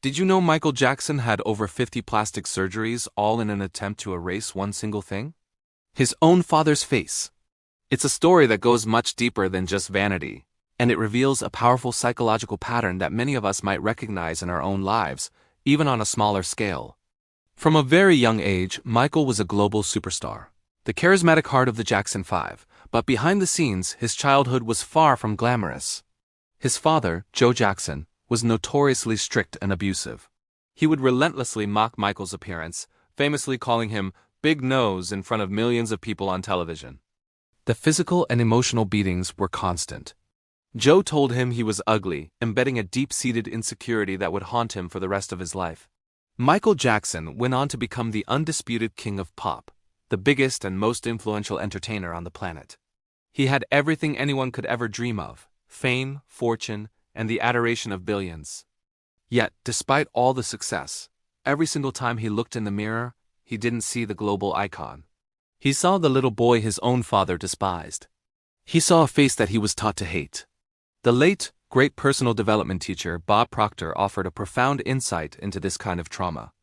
Did you know Michael Jackson had over 50 plastic surgeries, all in an attempt to erase one single thing? His own father's face. It's a story that goes much deeper than just vanity, and it reveals a powerful psychological pattern that many of us might recognize in our own lives, even on a smaller scale. From a very young age, Michael was a global superstar, the charismatic heart of the Jackson 5, but behind the scenes, his childhood was far from glamorous. His father, Joe Jackson, was notoriously strict and abusive. He would relentlessly mock Michael's appearance, famously calling him Big Nose in front of millions of people on television. The physical and emotional beatings were constant. Joe told him he was ugly, embedding a deep-seated insecurity that would haunt him for the rest of his life. Michael Jackson went on to become the undisputed king of pop, the biggest and most influential entertainer on the planet. He had everything anyone could ever dream of: fame, fortune, and the adoration of billions. Yet, despite all the success, every single time he looked in the mirror, he didn't see the global icon. He saw the little boy his own father despised. He saw a face that he was taught to hate. The late, great personal development teacher Bob Proctor offered a profound insight into this kind of trauma.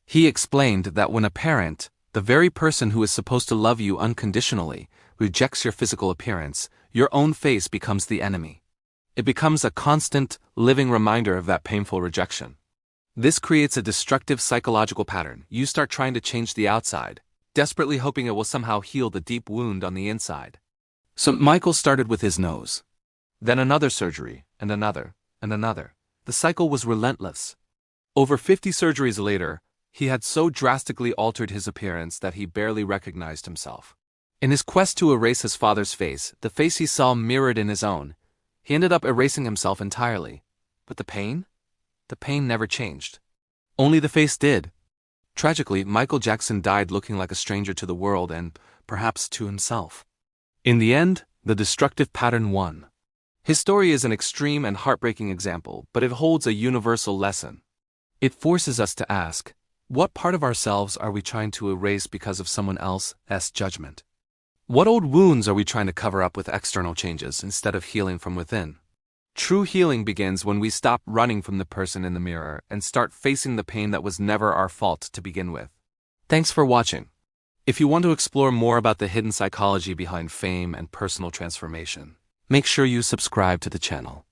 He explained that when a parent, the very person who is supposed to love you unconditionally, rejects your physical appearance, your own face becomes the enemy. It becomes a constant, living reminder of that painful rejection. This creates a destructive psychological pattern. You start trying to change the outside, desperately hoping it will somehow heal the deep wound on the inside. So Michael started with his nose. Then another surgery, and another, and another. The cycle was relentless. Over 50 surgeries later, he had so drastically altered his appearance that he barely recognized himself. In his quest to erase his father's face, the face he saw mirrored in his own, he ended up erasing himself entirely. But the pain? The pain never changed. Only the face did. Tragically, Michael Jackson died looking like a stranger to the world and, perhaps, to himself. In the end, the destructive pattern won. His story is an extreme and heartbreaking example, but it holds a universal lesson. It forces us to ask, what part of ourselves are we trying to erase because of someone else's judgment? What old wounds are we trying to cover up with external changes instead of healing from within? True healing begins when we stop running from the person in the mirror and start facing the pain that was never our fault to begin with. Thanks for watching. If you want to explore more about the hidden psychology behind fame and personal transformation, make sure you subscribe to the channel.